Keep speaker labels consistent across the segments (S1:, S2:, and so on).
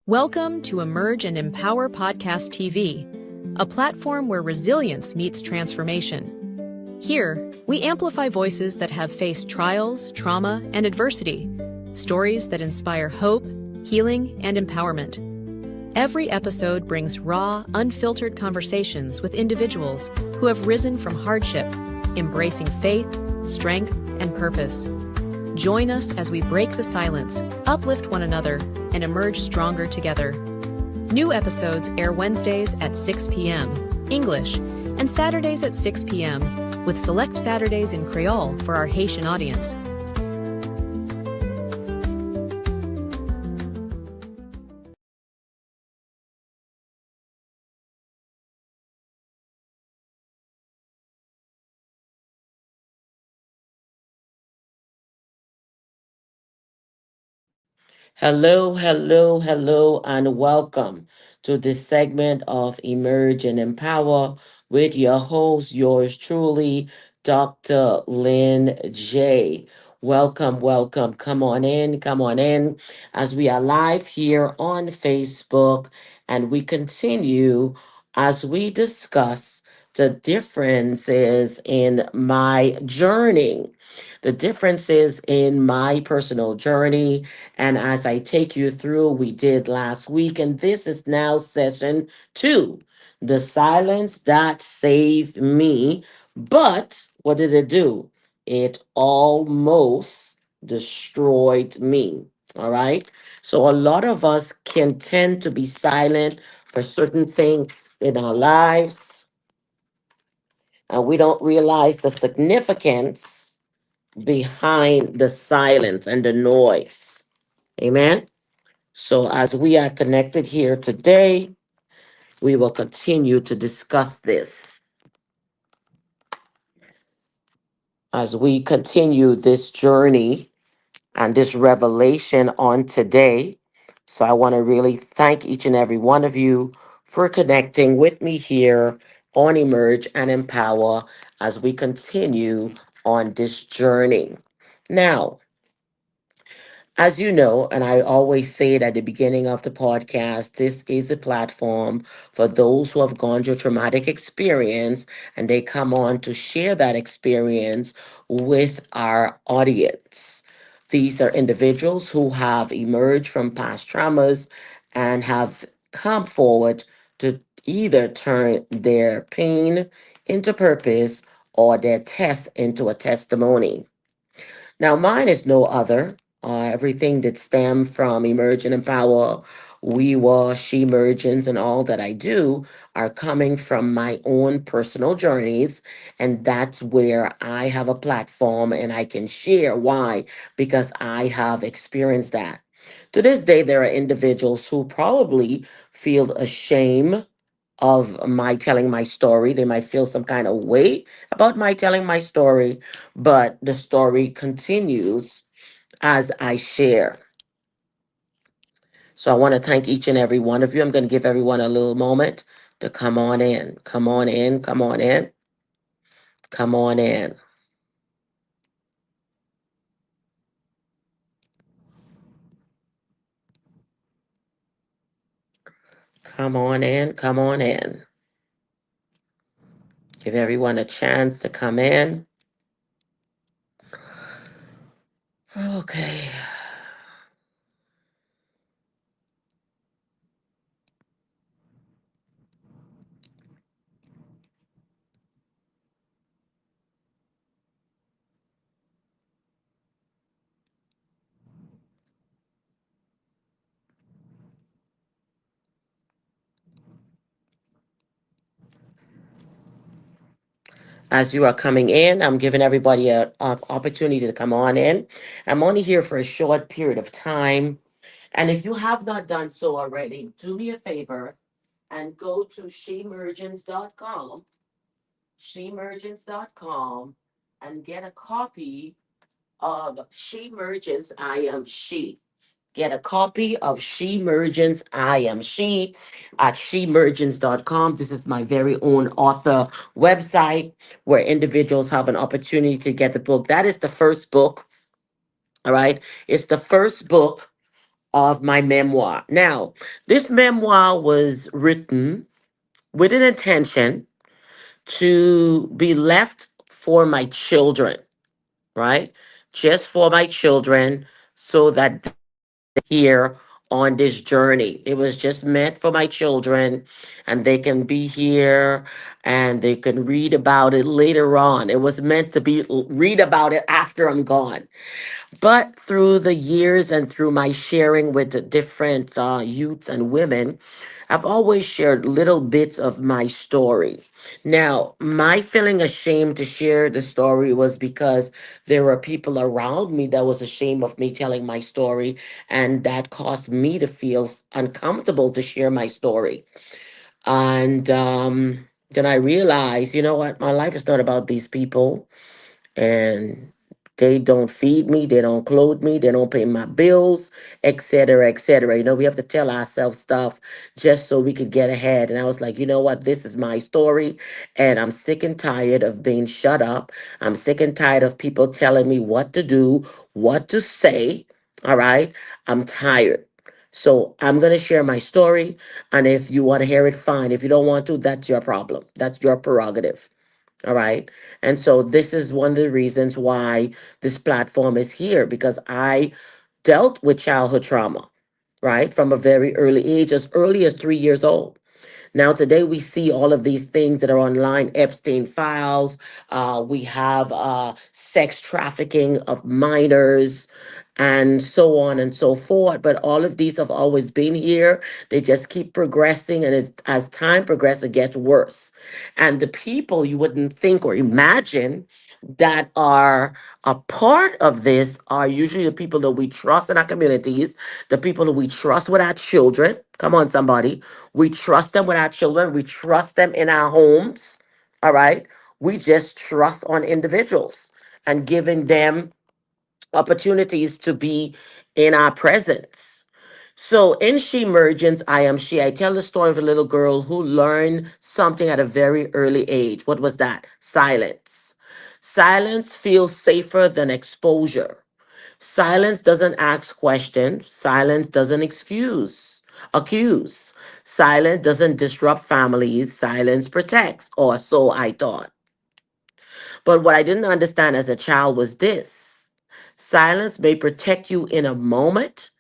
S1: Welcome to Emerge and Empower Podcast TV, a platform where resilience meets transformation. Here, we amplify voices that have faced trials, trauma, and adversity, stories that inspire hope, healing, and empowerment. Every episode brings raw, unfiltered conversations with individuals who have risen from hardship, embracing faith, strength, and purpose. Join us as we break the silence, uplift one another, and emerge stronger together. New episodes air Wednesdays at 6 p.m. English and Saturdays at 6 p.m. with select Saturdays in Creole for our Haitian audience.
S2: Hello, hello, hello, and welcome to this segment of Emerge and Empower with your host, yours truly, Dr. Lynn J. Welcome, welcome. Come on in, as we are live here on Facebook and we continue as we discuss the differences in my journey. The differences in my personal journey and as I take you through, we did last week, and this is now session 2, the silence that saved me. But what did it do? It almost destroyed me. All right. So a lot of us can tend to be silent for certain things in our lives, and we don't realize the significance behind the silence and the noise. Amen. So, as we are connected here today, we will continue to discuss this as we continue this journey and this revelation on today. So, I want to really thank each and every one of you for connecting with me here on Emerge and Empower as we continue on this journey. Now, as you know, and I always say it at the beginning of the podcast, this is a platform for those who have gone through traumatic experience and they come on to share that experience with our audience. These are individuals who have emerged from past traumas and have come forward to either turn their pain into purpose or their test into a testimony. Now, mine is no other. Everything that stemmed from Emergent and Power, We Were, She Mergence, and all that I do are coming from my own personal journeys. And that's where I have a platform and I can share why, because I have experienced that. To this day, there are individuals who probably feel ashamed of my telling my story. They might feel some kind of way about my telling my story, but the story continues as I share. So I want to thank each and every one of you. I'm going to give everyone a little moment to come on in. Come on in. Come on in. Come on in. Come on in. Come on in. Give everyone a chance to come in. Okay. As you are coming in, I'm giving everybody a opportunity to come on in. I'm only here for a short period of time. And if you have not done so already, do me a favor and go to shemergence.com, and get a copy of She Mergence, I Am She. Get a copy of She Mergence, I Am She at shemergence.com. This is my very own author website where individuals have an opportunity to get the book. That is the first book, all right? It's the first book of my memoir. Now, this memoir was written with an intention to be left for my children, right? Just for my children so that here on this journey. It was just meant for my children, and they can be here and they can read about it later on. It was meant to be read about it after I'm gone. But through the years and through my sharing with the different youths and women, I've always shared little bits of my story. Now, my feeling ashamed to share the story was because there were people around me that was ashamed of me telling my story, and that caused me to feel uncomfortable to share my story. And then I realized, you know what, my life is not about these people, and they don't feed me, they don't clothe me, they don't pay my bills, etc., etc. You know, we have to tell ourselves stuff just so we could get ahead. And I was like, you know what, this is my story, and I'm sick and tired of being shut up. I'm sick and tired of people telling me what to do, what to say. All right, I'm tired. So I'm going to share my story, and if you want to hear it, fine. If you don't want to, that's your problem, that's your prerogative. All right. And so this is one of the reasons why this platform is here, because I dealt with childhood trauma, right? From a very early as 3 years old. Now, today we see all of these things that are online, Epstein files. We have sex trafficking of minors and so on and so forth. But all of these have always been here. They just keep progressing. And as time progresses, it gets worse. And the people you wouldn't think or imagine that are a part of this are usually the people that we trust in our communities, the people who we trust with our children. Come on, somebody. We trust them with our children. We trust them in our homes. All right. We just trust on individuals and giving them opportunities to be in our presence. So in She Mergence, I Am She, I tell the story of a little girl who learned something at a very early age. What was that? Silence. Silence feels safer than exposure. Silence doesn't ask questions. Silence doesn't accuse. Silence doesn't disrupt families. Silence protects, or so I thought. But what I didn't understand as a child was this: silence may protect you in a moment,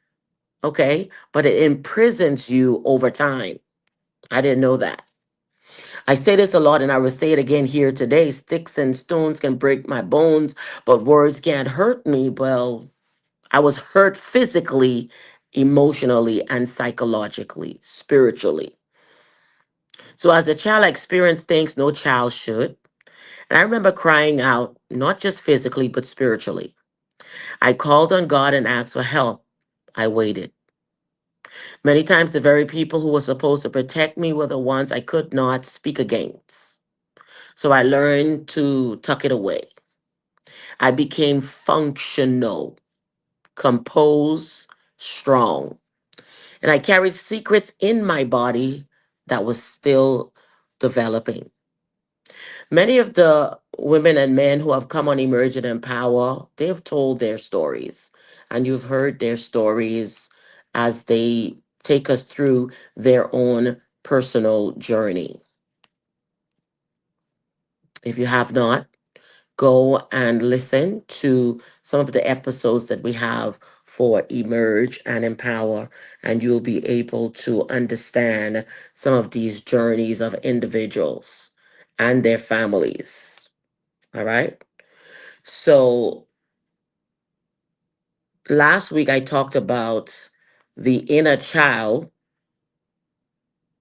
S2: okay, but it imprisons you over time. I didn't know that. I say this a lot and I will say it again here today: sticks and stones can break my bones, but words can't hurt me. Well, I was hurt physically, emotionally, and psychologically, spiritually. So as a child, I experienced things no child should. And I remember crying out, not just physically, but spiritually. I called on God and asked for help. I waited. Many times, the very people who were supposed to protect me were the ones I could not speak against. So I learned to tuck it away. I became functional, composed, strong. And I carried secrets in my body that was still developing. Many of the women and men who have come on Emerge and Empower, they've told their stories. And you've heard their stories as they take us through their own personal journey. If you have not, go and listen to some of the episodes that we have for Emerge and Empower, and you'll be able to understand some of these journeys of individuals and their families. All right. So last week I talked about the inner child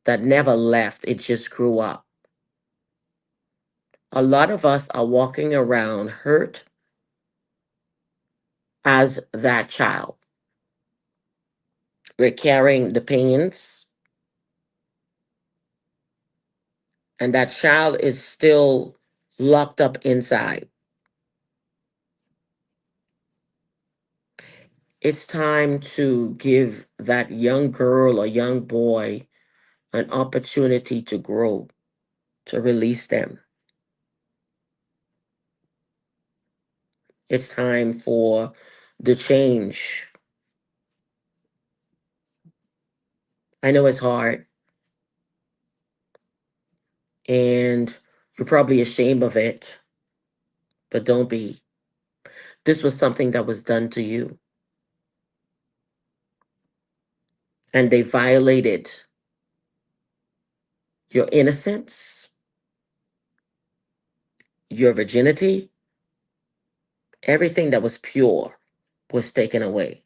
S2: that never left, it just grew up. A lot of us are walking around hurt as that child. We're carrying the pains, and that child is still locked up inside. It's time to give that young girl or young boy an opportunity to grow, to release them. It's time for the change. I know it's hard, and you're probably ashamed of it, but don't be. This was something that was done to you, and they violated your innocence, your virginity, everything that was pure was taken away.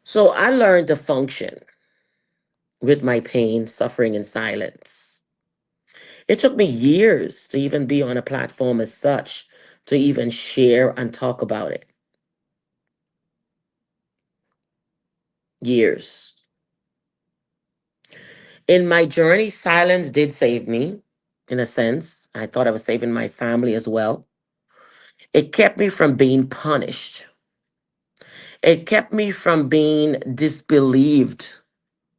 S2: So I learned to function with my pain, suffering, and silence. It took me years to even be on a platform as such, to even share and talk about it. Years. In my journey, silence did save me, in a sense. I thought I was saving my family as well. It kept me from being punished, it kept me from being disbelieved.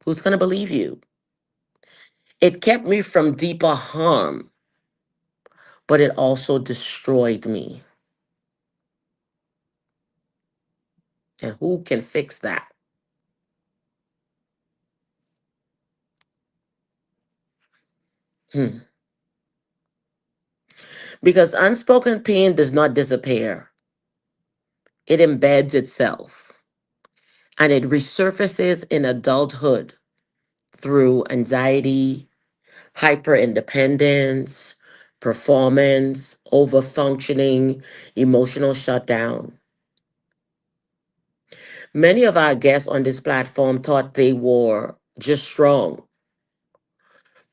S2: Who's going to believe you? It kept me from deeper harm, but it also destroyed me. And who can fix that? Hmm. Because unspoken pain does not disappear, it embeds itself and it resurfaces in adulthood through anxiety, hyper independence, performance, over functioning, emotional shutdown. Many of our guests on this platform thought they were just strong,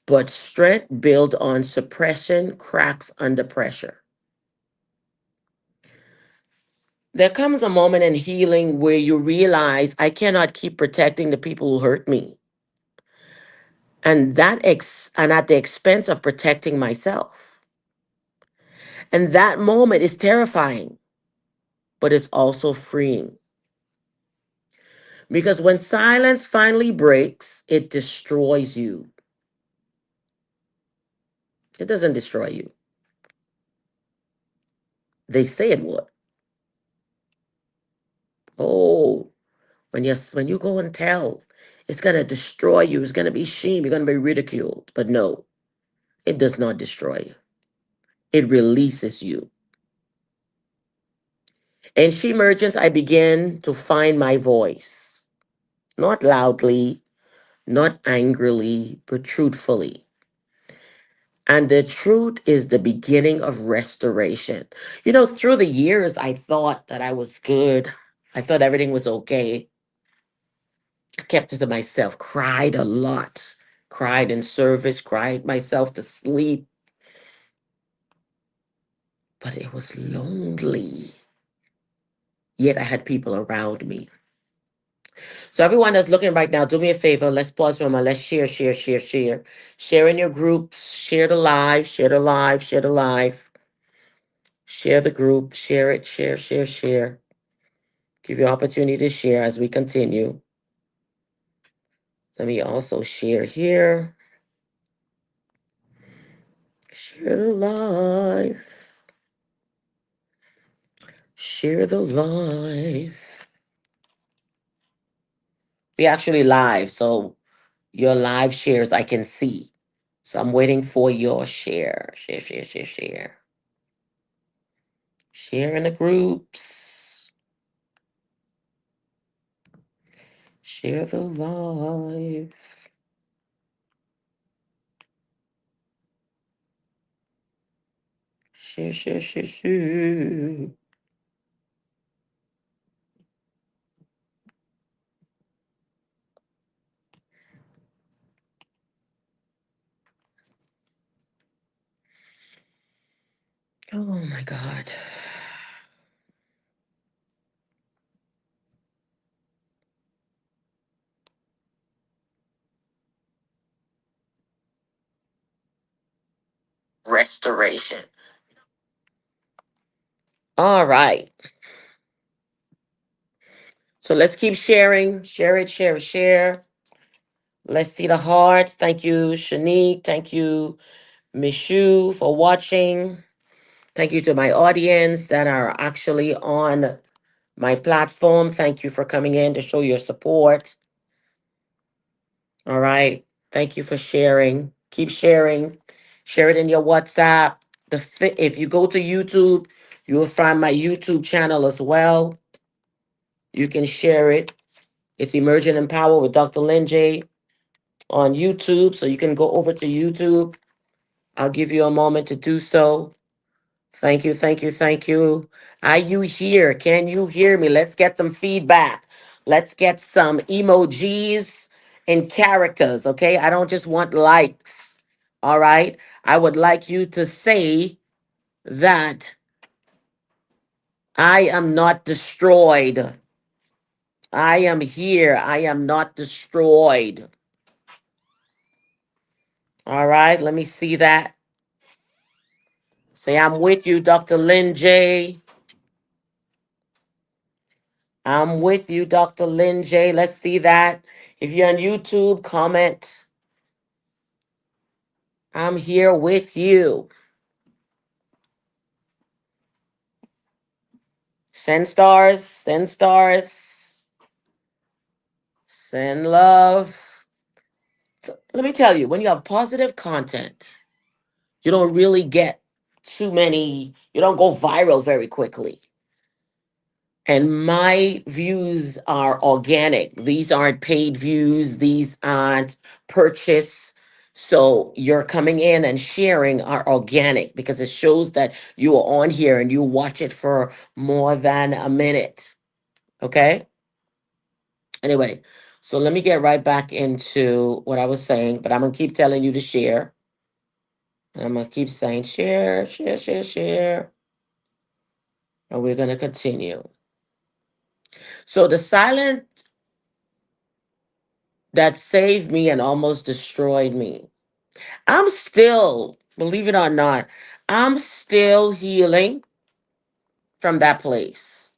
S2: but strength built on suppression cracks under pressure. There comes a moment in healing where you realize I cannot keep protecting the people who hurt me, and at the expense of protecting myself. And that moment is terrifying, but it's also freeing. Because when silence finally breaks, it destroys you. It doesn't destroy you. They say it would. Oh, when you go and tell, it's gonna destroy you. It's gonna be shame. You're gonna be ridiculed. But no, it does not destroy you. It releases you. In She Emergence, I begin to find my voice, not loudly, not angrily, but truthfully. And the truth is the beginning of restoration. Through the years, I thought that I was good. I thought everything was okay. I kept it to myself, cried a lot, cried in service, cried myself to sleep, but it was lonely. Yet I had people around me. So everyone that's looking right now, do me a favor. Let's pause for a moment. Let's share, share, share, share. Share in your groups. Share the live. Share the live. Share the live. Share the group. Share it. Share, share, share. Give you opportunity to share as we continue. Let me also share here. Share the live. Share the live. We actually live, so your live shares I can see. So I'm waiting for your share. Share, share, share, share. Share in the groups. Share the live. Share, share, share, share. Oh my God. Restoration. All right. So let's keep sharing. Share it, share it, share. Let's see the hearts. Thank you, Shanique. Thank you, Mishu, for watching. Thank you to my audience that are actually on my platform. Thank you for coming in to show your support. All right. Thank you for sharing. Keep sharing. Share it in your WhatsApp. If you go to YouTube, you will find my YouTube channel as well. You can share it. It's Emerging in Power with Dr. Lynn J on YouTube. So you can go over to YouTube. I'll give you a moment to do so. Thank you, thank you, thank you. Are you here? Can you hear me? Let's get some feedback. Let's get some emojis and characters, okay? I don't just want likes, all right? I would like you to say that I am not destroyed. I am here. I am not destroyed. All right, let me see that. Say, I'm with you, Dr. Lynn J. I'm with you, Dr. Lynn J. Let's see that. If you're on YouTube, comment. I'm here with you. Send stars, send stars, send love. So let me tell you, when you have positive content, you don't really get you don't go viral very quickly. And my views are organic. These aren't paid views, these aren't purchase. So you're coming in and sharing are organic because it shows that you are on here and you watch it for more than a minute. Okay? Anyway, so let me get right back into what I was saying, but I'm going to keep telling you to share. And I'm going to keep saying share, share, share, share. And we're going to continue. So the silent that saved me and almost destroyed me. I'm still, believe it or not, I'm still healing from that place.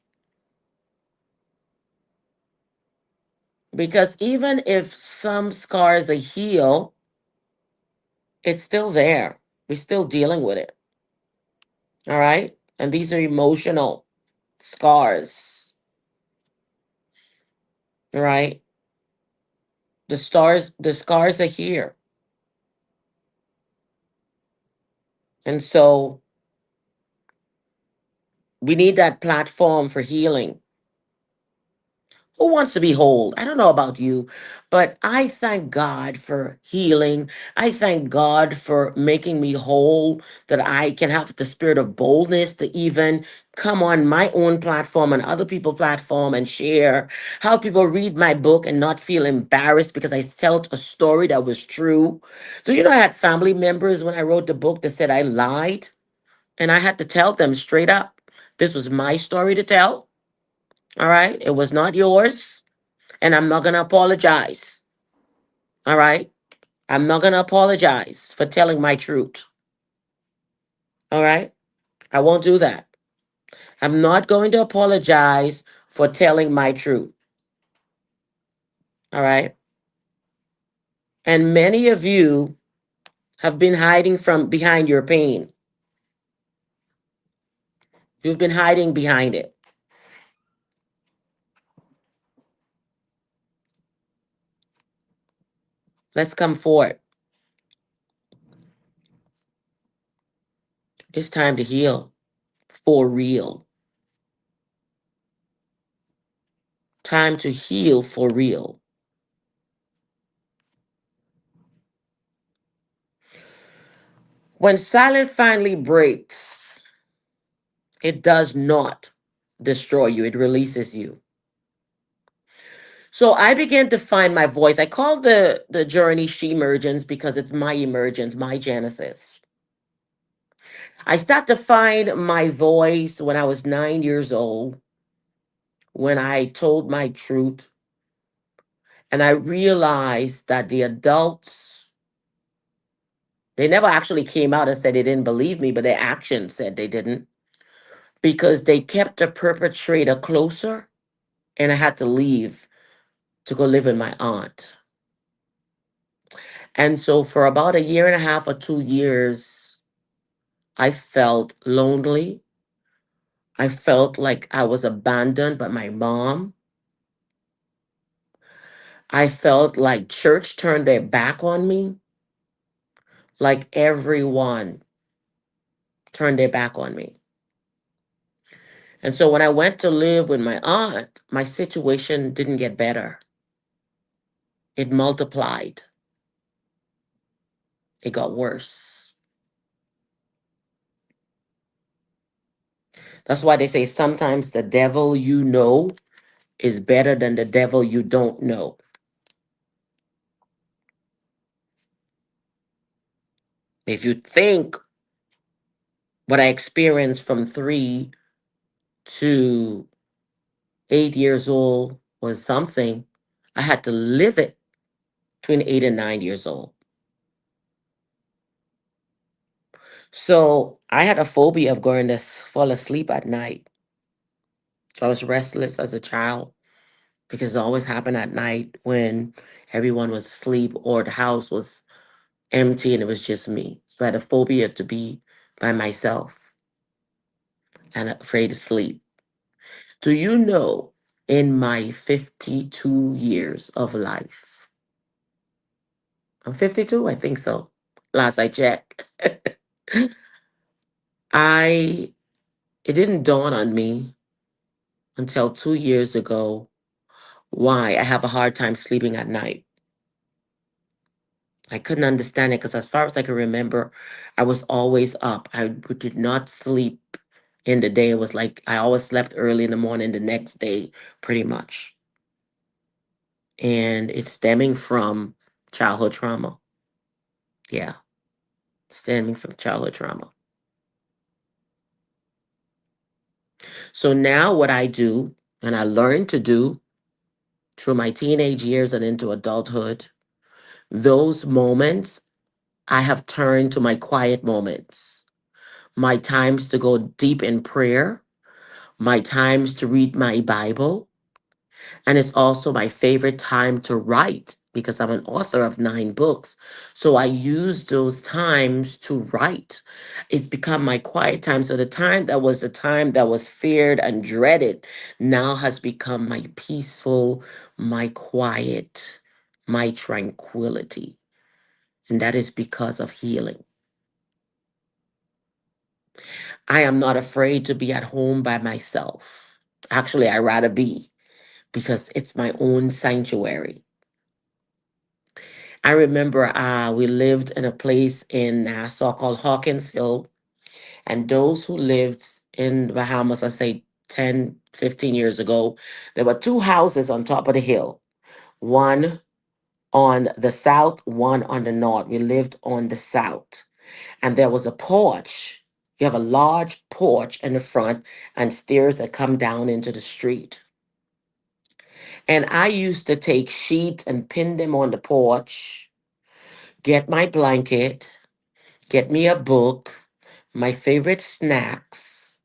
S2: Because even if some scars are healed, it's still there. We're still dealing with it. All right. And these are emotional scars. All right. The scars are here. And so we need that platform for healing. Who wants to be whole? I don't know about you, but I thank God for healing. I thank God for making me whole, that I can have the spirit of boldness to even come on my own platform and other people's platform and share. How people read my book and not feel embarrassed because I told a story that was true. So, I had family members when I wrote the book that said I lied, and I had to tell them straight up, this was my story to tell. All right. It was not yours. And I'm not going to apologize. All right. I'm not going to apologize for telling my truth. All right. I won't do that. I'm not going to apologize for telling my truth. All right. And many of you have been hiding from behind your pain. You've been hiding behind it. Let's come forward. It's time to heal for real. Time to heal for real. When silence finally breaks, it does not destroy you, it releases you. So I began to find my voice. I call the journey Shemergence because it's my emergence, my genesis. I started to find my voice when I was 9 years old, when I told my truth. And I realized that the adults, they never actually came out and said they didn't believe me, but their actions said they didn't, because they kept the perpetrator closer. And I had to leave to go live with my aunt. And so for about a year and a half or 2 years, I felt lonely. I felt like I was abandoned by my mom. I felt like church turned their back on me, like everyone turned their back on me. And so when I went to live with my aunt, my situation didn't get better. It multiplied. It got worse. That's why they say sometimes the devil you know is better than the devil you don't know. If you think what I experienced from 3 to 8 years old was something, I had to live it between 8 and 9 years old. So I had a phobia of going to fall asleep at night. So I was restless as a child because it always happened at night when everyone was asleep or the house was empty and it was just me. So I had a phobia to be by myself and afraid to sleep. Do you know in my 52 years of life, I'm 52, I think so, last I checked, I it didn't dawn on me until 2 years ago why I have a hard time sleeping at night. I couldn't understand it because, as far as I can remember, I was always up. Did not sleep in the day. It was like I always slept early in the morning the next day, pretty much. And it's stemming from childhood trauma. Yeah, stemming from childhood trauma. So now, what I do, and I learned to do through my teenage years and into adulthood, those moments I have turned to my quiet moments, my times to go deep in prayer, my times to read my Bible, and it's also my favorite time to write because I'm an author of 9 books. So I use those times to write. It's become my quiet time. So the time that was feared and dreaded now has become my peaceful, my quiet, my tranquility. And that is because of healing. I am not afraid to be at home by myself. Actually, I rather be because it's my own sanctuary. I remember we lived in a place in Nassau called Hawkins Hill, and those who lived in the Bahamas, I say 10, 15 years ago, there were 2 houses on top of the hill, one on the south, one on the north. We lived on the south, and there was a porch. You have a large porch in the front and stairs that come down into the street. And I used to take sheets and pin them on the porch, get my blanket, get me a book, my favorite snacks,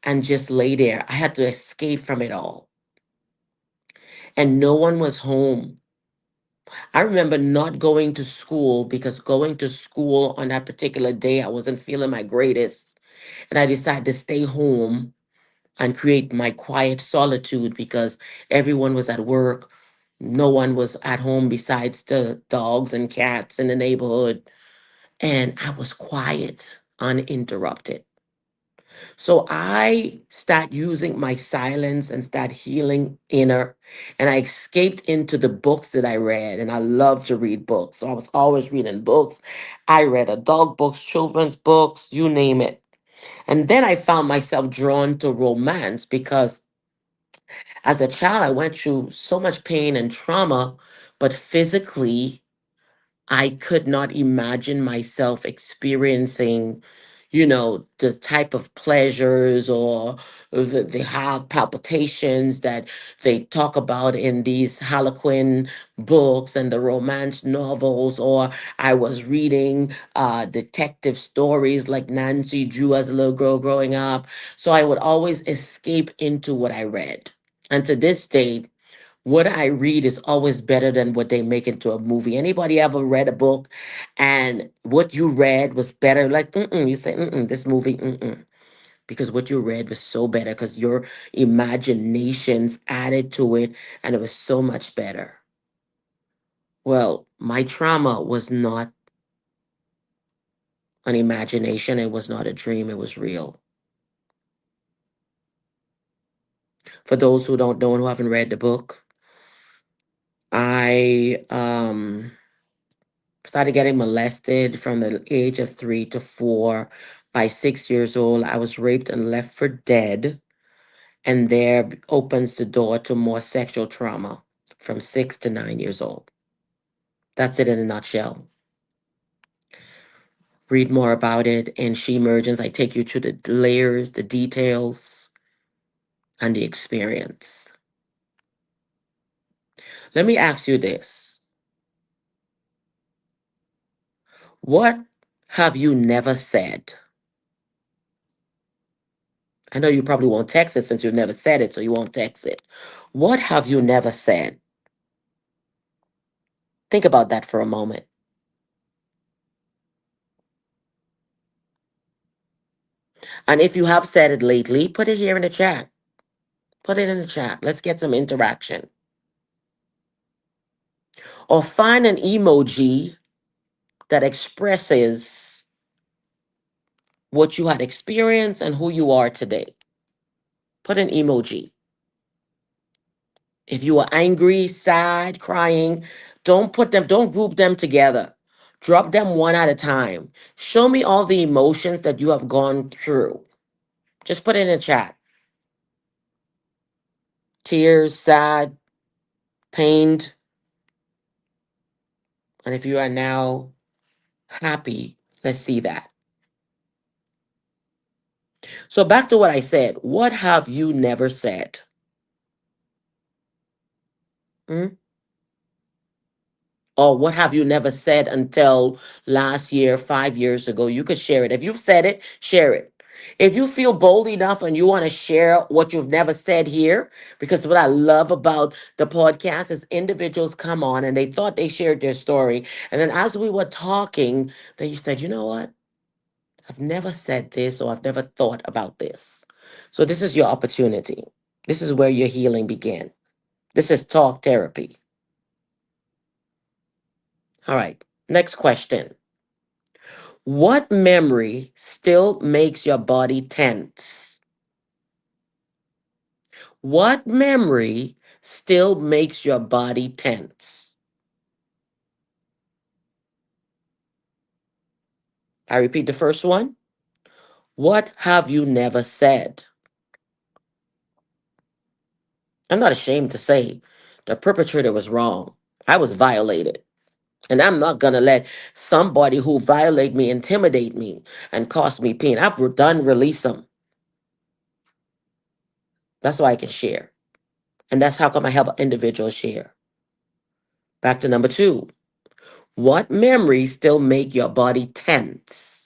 S2: and just lay there. I had to escape from it all. And no one was home. I remember not going to school because going to school on that particular day, I wasn't feeling my greatest. And I decided to stay home and create my quiet solitude because everyone was at work. No one was at home besides the dogs and cats in the neighborhood. And I was quiet, uninterrupted. So I start using my silence and start healing inner. And I escaped into the books that I read. And I love to read books. So I was always reading books. I read adult books, children's books, you name it. And then I found myself drawn to romance because as a child, I went through so much pain and trauma, but physically, I could not imagine myself experiencing, the type of pleasures or the heart palpitations that they talk about in these Harlequin books and the romance novels, or I was reading detective stories like Nancy Drew as a little girl growing up. So I would always escape into what I read. And to this day, what I read is always better than what they make into a movie. Anybody ever read a book and what you read was better? Like, you say, this movie, because what you read was so better because your imaginations added to it and it was so much better. Well, my trauma was not an imagination, it was not a dream, it was real. For those who don't know and who haven't read the book, I started getting molested from the age of 3 to 4. By 6 years old, I was raped and left for dead. And there opens the door to more sexual trauma from 6 to 9 years old. That's it in a nutshell. Read more about it in Shemergens. I take you through the layers, the details, and the experience. Let me ask you this. What have you never said? I know you probably won't text it since you've never said it, so you won't text it. What have you never said? Think about that for a moment. And if you have said it lately, put it here in the chat. Put it in the chat. Let's get some interaction. Or find an emoji that expresses what you had experienced and who you are today. Put an emoji. If you are angry, sad, crying, don't group them together. Drop them one at a time. Show me all the emotions that you have gone through. Just put it in the chat. Tears, sad, pained. And if you are now happy, let's see that. So back to what I said. What have you never said? Hmm? Or what have you never said until last year, 5 years ago? You could share it. If you've said it, share it. If you feel bold enough and you want to share what you've never said here, because what I love about the podcast is individuals come on and they thought they shared their story. And then as we were talking, they said, you know what? I've never said this or I've never thought about this. So this is your opportunity. This is where your healing began. This is talk therapy. All right. Next question. What memory still makes your body tense? What memory still makes your body tense? I repeat the first one. What have you never said? I'm not ashamed to say the perpetrator was wrong. I was violated. And I'm not going to let somebody who violate me intimidate me and cause me pain. Done release them. That's why I can share. And that's how come I help individuals share. Back to number 2. What memories still make your body tense?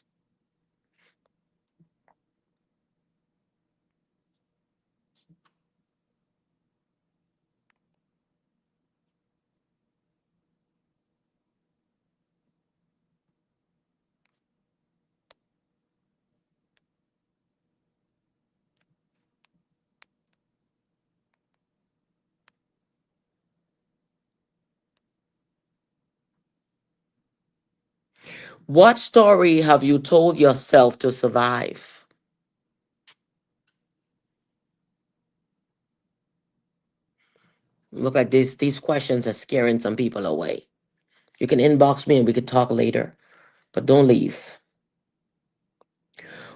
S2: What story have you told yourself to survive? Look like these questions are scaring some people away. You can inbox me and we could talk later, but don't leave.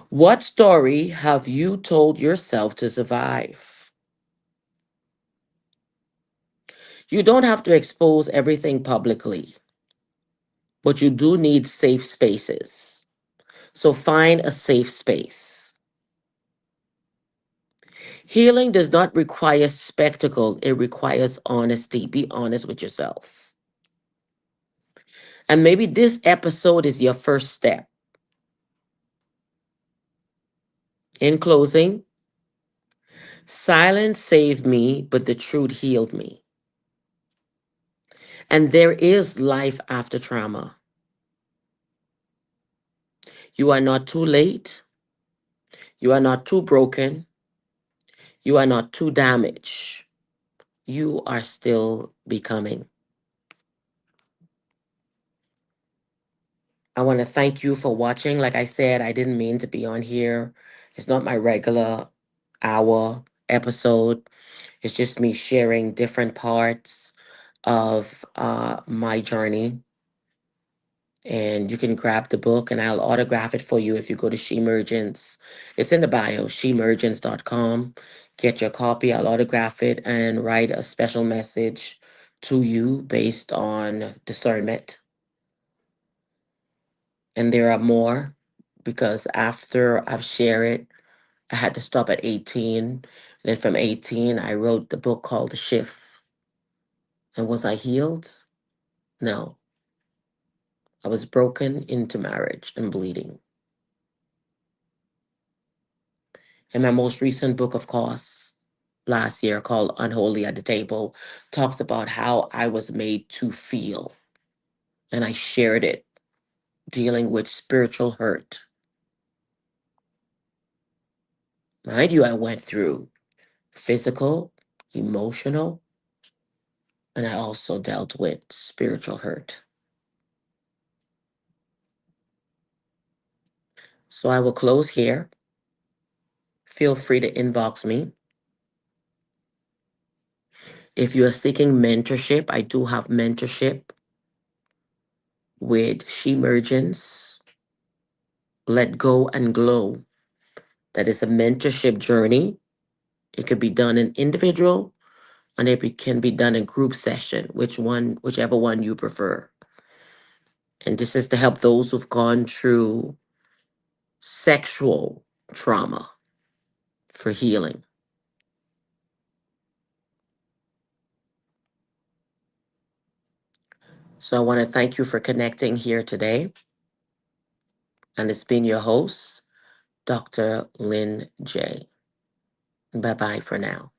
S2: What story have you told yourself to survive? You don't have to expose everything publicly, but you do need safe spaces. So find a safe space. Healing does not require spectacle, it requires honesty. Be honest with yourself. And maybe this episode is your first step. In closing, silence saved me, but the truth healed me. And there is life after trauma. You are not too late. You are not too broken. You are not too damaged. You are still becoming. I want to thank you for watching. Like I said, I didn't mean to be on here. It's not my regular hour episode. It's just me sharing different parts of my journey. And you can grab the book and I'll autograph it for you if you go to Shemergence. It's in the bio, shemergence.com. Get your copy, I'll autograph it and write a special message to you based on discernment. And there are more because after I've shared it, I had to stop at 18. And then from 18, I wrote the book called The Shift. And was I healed? No. I was broken into marriage and bleeding. And my most recent book, of course, last year called Unholy at the Table, talks about how I was made to feel. And I shared it, dealing with spiritual hurt. Mind you, I went through physical, emotional, and I also dealt with spiritual hurt. So I will close here. Feel free to inbox me. If you are seeking mentorship, I do have mentorship with Shemergence, Let Go and Glow. That is a mentorship journey. It could be done in individual and can be done in group session, whichever one you prefer. And this is to help those who've gone through sexual trauma for healing. So I want to thank you for connecting here today. And it's been your host, Dr. Lynn J. Bye bye for now.